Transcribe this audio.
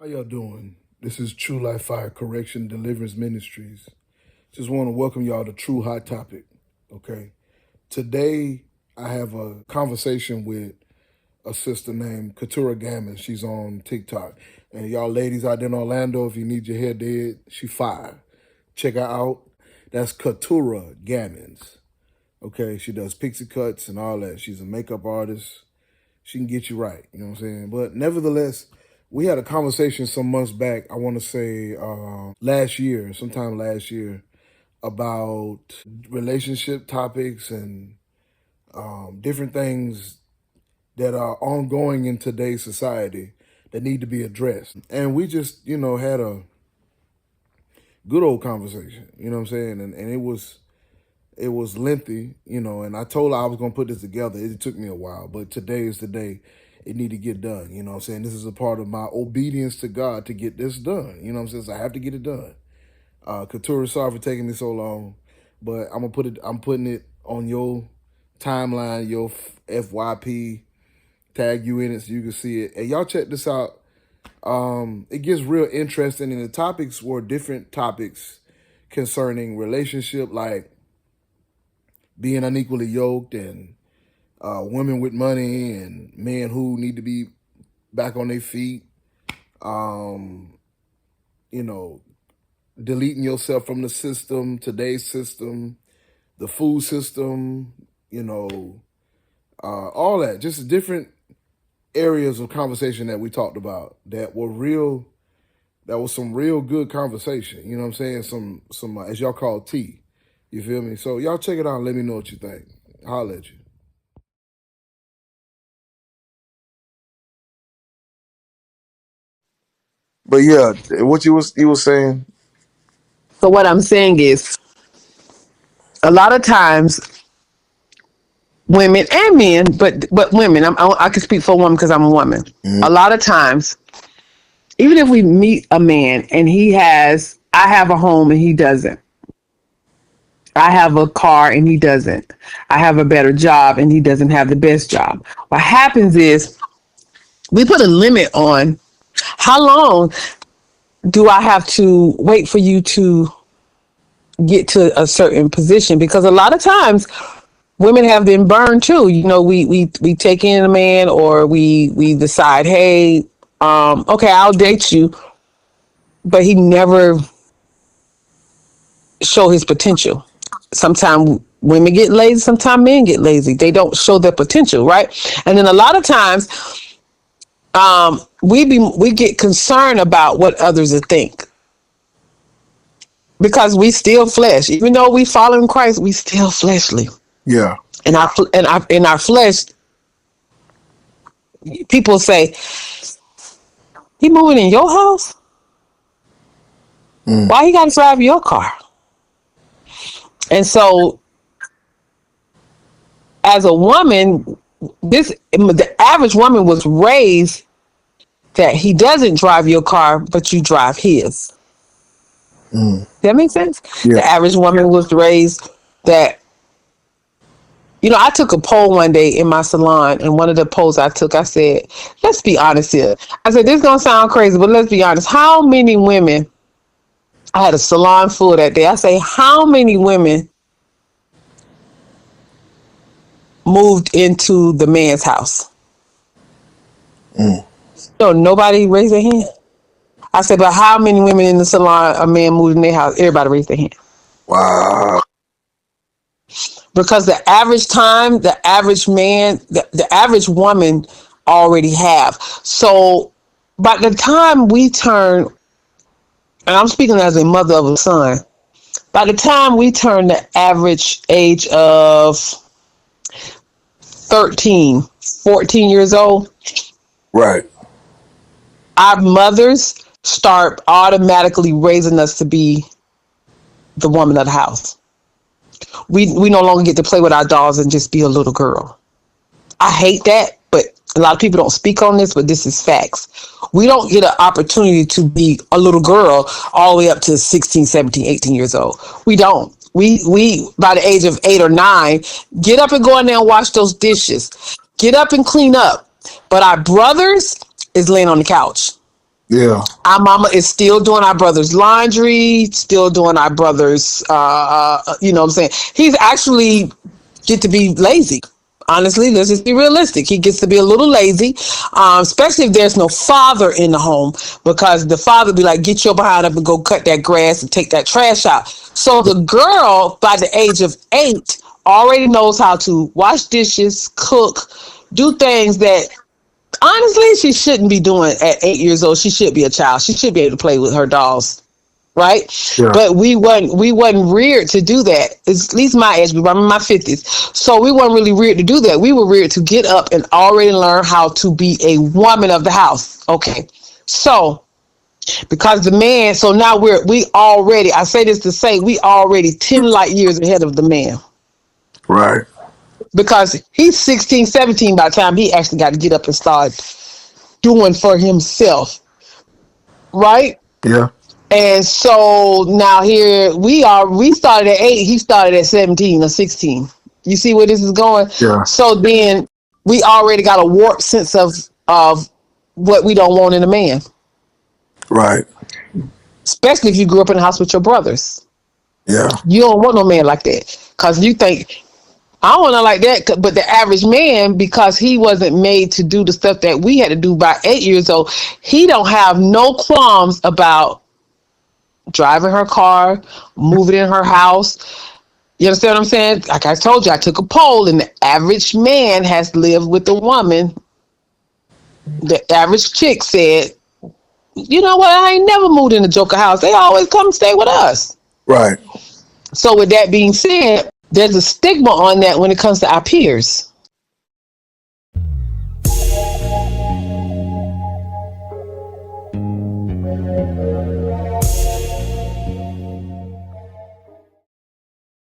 How y'all doing? This is True Life Fire Correction Deliverance Ministries. Just want to welcome y'all to True Hot Topic. Okay. Today I have a conversation with a sister named Katurah Gammons. She's on TikTok. And y'all ladies out there in Orlando, if you need your hair did, she fire. Check her out. That's Katurah Gammons. Okay, she does pixie cuts and all that. She's a makeup artist. She can get you right, you know what I'm saying? But nevertheless, we had a conversation some months back, I want to say sometime last year, about relationship topics and different things that are ongoing in today's society that need to be addressed. And we just, had a good old conversation, you know what I'm saying? And it was lengthy, and I told her I was going to put this together. It took me a while, but today is the day it need to get done. You know what I'm saying? This is a part of my obedience to God to get this done. You know what I'm saying? So I have to get it done. Katurah, sorry for taking me so long, but I'm putting it on your timeline, your FYP, tag you in it so you can see it. And y'all check this out. It gets real interesting, and the topics were different topics concerning relationship, like being unequally yoked, and women with money, and men who need to be back on their feet. You know, deleting yourself from the system, today's system, the food system, all that. Just different areas of conversation that we talked about that were real. That was some real good conversation. You know what I'm saying? Some as y'all call tea. You feel me? So y'all check it out and let me know what you think. Holla at you. But yeah, what you was saying? So what I'm saying is, a lot of times, women and men, but women, I can speak for a woman because I'm a woman. Mhm. A lot of times, even if we meet a man and I have a home and he doesn't. I have a car and he doesn't. I have a better job and he doesn't have the best job. What happens is we put a limit on how long do I have to wait for you to get to a certain position, because a lot of times women have been burned too. We take in a man, or we decide, hey, okay, I'll date you, but he never show his potential. Sometimes women get lazy, sometimes men get lazy. They don't show their potential, right? And then a lot of times, we get concerned about what others will think, because we still flesh. Even though we follow in Christ, we still fleshly. Yeah. And in our flesh, people say, he moving in your house? Mm. Why he got to drive your car? And so, as a woman, the average woman was raised that he doesn't drive your car, but you drive his. Mm. That makes sense? Yeah. The average woman was raised that, I took a poll one day in my salon, and one of the polls I took, I said, let's be honest here. I said, this is going to sound crazy, but let's be honest. How many women, I had a salon full that day. I say, how many women moved into the man's house? Mm. So nobody raised their hand. I said, but how many women in the salon, a man moved in their house? Everybody raised their hand. Wow. Because the average time, the average man, the average woman already have. So by the time we turn, and I'm speaking as a mother of a son, by the time we turn the average age of 13, 14 years old, Right. our mothers start automatically raising us to be the woman of the house. We no longer get to play with our dolls and just be a little girl. I hate that, but a lot of people don't speak on this, but this is facts. We don't get an opportunity to be a little girl all the way up to 16, 17, 18 years old. We don't. We by the age of 8 or 9, get up and go in there and wash those dishes. Get up and clean up. But our brothers is laying on the couch. Yeah. Our mama is still doing our brother's laundry, still doing our brother's, you know what I'm saying? He's actually get to be lazy. Honestly, let's just be realistic. He gets to be a little lazy, especially if there's no father in the home, because the father be like, get your behind up and go cut that grass and take that trash out. So the girl, by the age of 8, already knows how to wash dishes, cook, do things that honestly she shouldn't be doing at 8 years old. She should be a child. She should be able to play with her dolls, right? Yeah. But we wasn't reared to do that. It's at least my age group. I'm in my 50s, so we weren't really reared to do that. We were reared to get up and already learn how to be a woman of the house. Okay, so because the man, so now we already. I say this to say we already 10 light years ahead of the man, Right. because he's 16, 17 by the time he actually got to get up and start doing for himself, right? Yeah. And so now here we are. We started at 8. He started at 17 or 16. You see where this is going? Yeah. So then we already got a warped sense of what we don't want in a man, Right. especially if you grew up in a house with your brothers. Yeah. You don't want no man like that, because you think I don't want to like that. But the average man, because he wasn't made to do the stuff that we had to do by 8 years old, he don't have no qualms about driving her car, moving in her house. You understand what I'm saying? Like I told you, I took a poll, and the average man has lived with a woman. The average chick said, you know what, I ain't never moved in a Joker house. They always come stay with us. Right. So with that being said, there's a stigma on that when it comes to our peers.